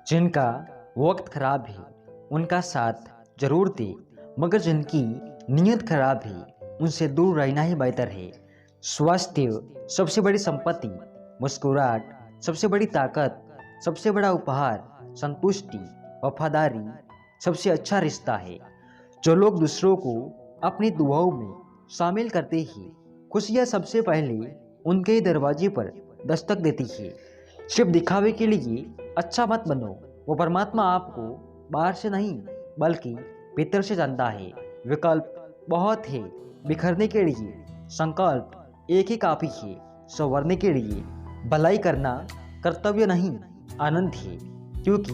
जिनका वक्त खराब है उनका साथ जरूर दे, मगर जिनकी नीयत खराब है उनसे दूर रहना ही बेहतर है। स्वास्थ्य सबसे बड़ी संपत्ति, मुस्कुराहट सबसे बड़ी ताकत, सबसे बड़ा उपहार संतुष्टि, वफादारी सबसे अच्छा रिश्ता है। जो लोग दूसरों को अपनी दुआओं में शामिल करते हैं, खुशियाँ सबसे पहले उनके ही दरवाजे पर दस्तक देती है। सिर्फ दिखावे के लिए अच्छा मत बनो, वो परमात्मा आपको बाहर से नहीं बल्कि भीतर से जानता है। विकल्प बहुत है बिखरने के लिए, संकल्प एक ही काफी है संवरने के लिए। भलाई करना कर्तव्य नहीं आनंद है, क्योंकि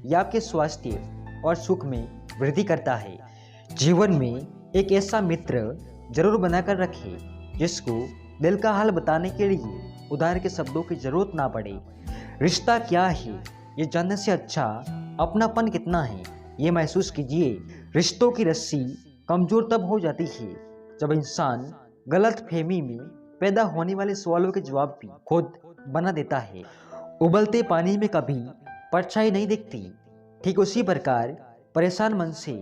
यह आपके स्वास्थ्य और सुख में वृद्धि करता है। जीवन में एक ऐसा मित्र जरूर बनाकर रखे जिसको दिल का हाल बताने के लिए उधार के शब्दों की जरूरत ना पड़े। रिश्ता क्या है ये जानने से अच्छा अपनापन कितना है ये महसूस कीजिए। रिश्तों की रस्सी कमजोर तब हो जाती है जब इंसान गलत फहमी में पैदा होने वाले सवालों के जवाब भी खुद बना देता है। उबलते पानी में कभी परछाई नहीं दिखती, ठीक उसी प्रकार परेशान मन से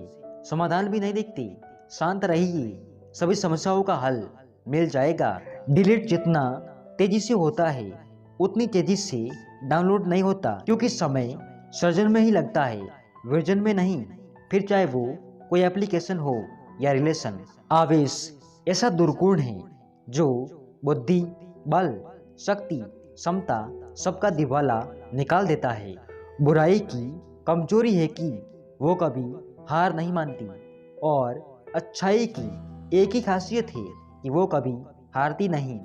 समाधान भी नहीं दिखती। शांत रहिए, सभी समस्याओं का हल मिल जाएगा। डिलीट जितना तेजी से होता है उतनी तेजी से डाउनलोड नहीं होता, क्योंकि समय सर्जन में ही लगता है, वर्जन में नहीं। फिर चाहे वो कोई एप्लीकेशन हो या रिलेशन। आवेश ऐसा दुर्गुण है जो बुद्धि, बल, शक्ति, क्षमता सबका दिवाला निकाल देता है। बुराई की कमजोरी है कि वो कभी हार नहीं मानती, और अच्छाई की एक ही खासियत है कि वो कभी हारती नहीं।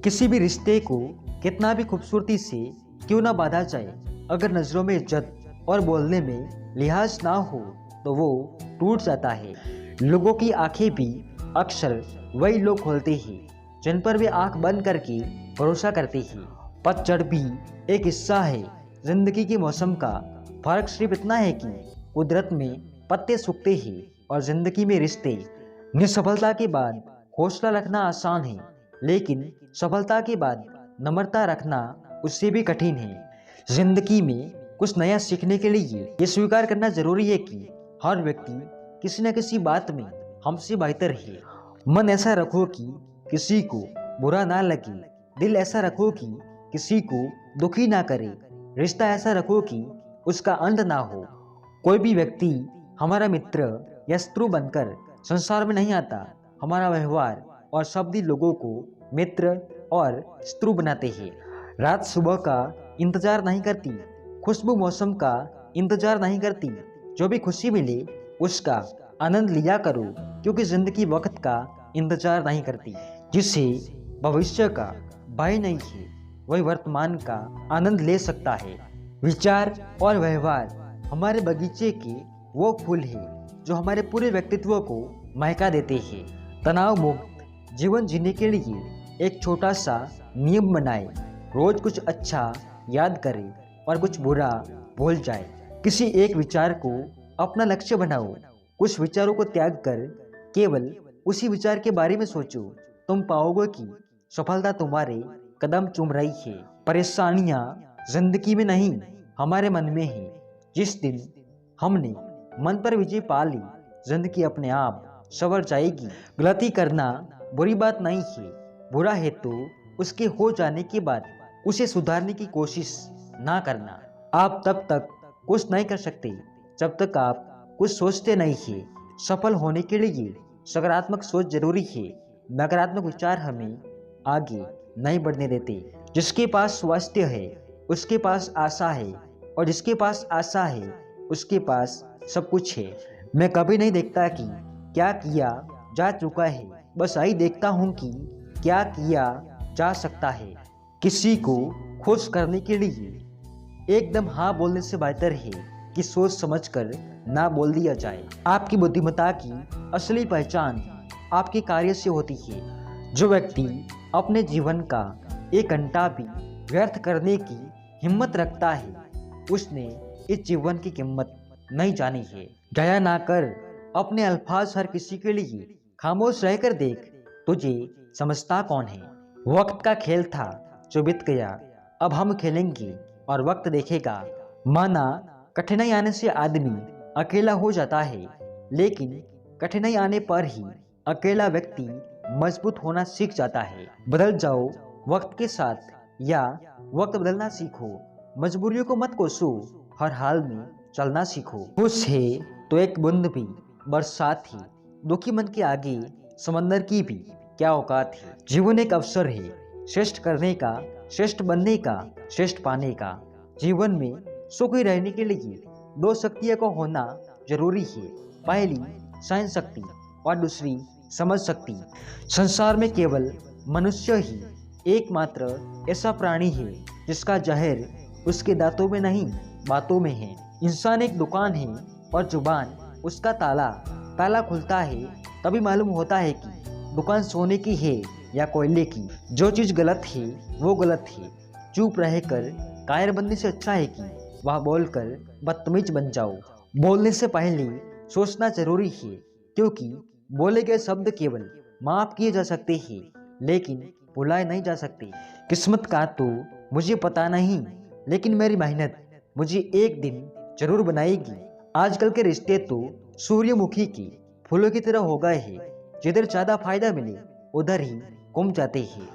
किसी भी रिश्ते को कितना भी खूबसूरती से क्यों ना बांधा जाए, अगर नजरों में इज्जत और बोलने में लिहाज ना हो तो वो टूट जाता है। लोगों की आंखें भी अक्सर वही लोग खोलते हैं जिन पर वे आंख बंद करके भरोसा करते हैं। पतझड़ भी एक हिस्सा है जिंदगी के मौसम का। फर्क सिर्फ इतना है कि कुदरत में पत्ते सूखते हैं और जिंदगी में रिश्ते। निसफलता के बाद हौसला रखना आसान है, लेकिन सफलता के बाद नम्रता रखना उससे भी कठिन है। जिंदगी में कुछ नया सीखने के लिए ये स्वीकार करना जरूरी है कि हर व्यक्ति किसी न किसी बात में हमसे बेहतर है। मन ऐसा रखो कि किसी को बुरा ना लगे, दिल ऐसा रखो कि किसी को दुखी ना करे, रिश्ता ऐसा रखो कि उसका अंत ना हो। कोई भी व्यक्ति हमारा मित्र या शत्रु बनकर संसार में नहीं आता। हमारा व्यवहार और शब्द ही लोगों को मित्र और शत्रु बनाते हैं। रात सुबह का इंतजार नहीं करती, खुशबू मौसम का इंतजार नहीं करती। जो भी खुशी मिले उसका आनंद लिया करो, क्योंकि जिंदगी वक्त का इंतजार नहीं करती। जिसे भविष्य का भय नहीं है वही वर्तमान का आनंद ले सकता है। विचार और व्यवहार हमारे बगीचे के वो फूल हैं जो हमारे पूरे व्यक्तित्व को महका देते हैं। तनाव मुक्त जीवन जीने के लिए एक छोटा सा नियम बनाए, रोज कुछ अच्छा याद करे और कुछ बुरा भूल जाए। किसी एक विचार को अपना लक्ष्य बनाओ, कुछ विचारों को त्याग कर केवल उसी विचार के बारे में सोचो। तुम पाओगे कि सफलता तुम्हारे कदम चूम रही है। परेशानियां जिंदगी में नहीं हमारे मन में है। जिस दिन हमने मन पर विजय पा ली, जिंदगी अपने आप संवर जाएगी। गलती करना बुरी बात नहीं है, बुरा है तो उसके हो जाने के बाद उसे सुधारने की कोशिश ना करना। आप तब तक कुछ नहीं कर सकते जब तक आप कुछ सोचते नहीं है। सफल होने के लिए सकारात्मक सोच जरूरी है। नकारात्मक विचार हमें आगे नहीं बढ़ने देते। जिसके पास स्वास्थ्य है उसके पास आशा है, और जिसके पास आशा है उसके पास सब कुछ है। मैं कभी नहीं देखता कि क्या किया जा चुका है, बस यही देखता हूँ कि क्या किया जा सकता है। किसी को खुश करने के लिए एकदम हाँ बोलने से बेहतर है कि सोच समझकर ना बोल दिया जाए। आपकी बुद्धिमत्ता की असली पहचान आपके कार्य से होती है। जो व्यक्ति अपने जीवन का एक घंटा भी व्यर्थ करने की हिम्मत रखता है उसने इस जीवन की कीमत नहीं जानी है। दया ना कर अपने अल्फाज हर किसी के लिए, खामोश रहकर देख तुझे समझता कौन है। वक्त का खेल था जो बीत गया, अब हम खेलेंगे और वक्त देखेगा। माना कठिनाई आने से आदमी अकेला हो जाता है, लेकिन कठिनाई आने पर ही अकेला व्यक्ति मजबूत होना सीख जाता है। बदल जाओ वक्त के साथ या वक्त बदलना सीखो। मजबूरियों को मत कोसो, हर हाल में चलना सीखो। खुश है तो एक बूंद भी बरसात ही, दुखी मन के आगे समंदर की भी क्या औकात है। जीवन एक अवसर है, श्रेष्ठ करने का, श्रेष्ठ बनने का, श्रेष्ठ पाने का। जीवन में सुखी रहने के लिए दो शक्तियों को होना जरूरी है। पहली सहन शक्ति और दूसरी समझ शक्ति। संसार में केवल मनुष्य ही एकमात्र ऐसा प्राणी है जिसका जहर उसके दांतों में नहीं बातों में है। इंसान एक दुकान है और जुबान उसका ताला। ताला खुलता है तभी मालूम होता है कि दुकान सोने की है या कोयले की। जो चीज गलत है वो गलत है। चुप रहकर कायर बनने से अच्छा है कि वह बोलकर बदतमीज बन जाओ। बोलने से पहले सोचना जरूरी है, क्योंकि बोले गए शब्द केवल माफ किए जा सकते हैं, लेकिन भुलाए नहीं जा सकते। किस्मत का तो मुझे पता नहीं, लेकिन मेरी मेहनत मुझे एक दिन जरूर बनाएगी। आजकल के रिश्ते तो सूर्यमुखी के फूलों की तरह हो गए हैं, जिधर ज्यादा फायदा मिले उधर ही गुम जाते हैं।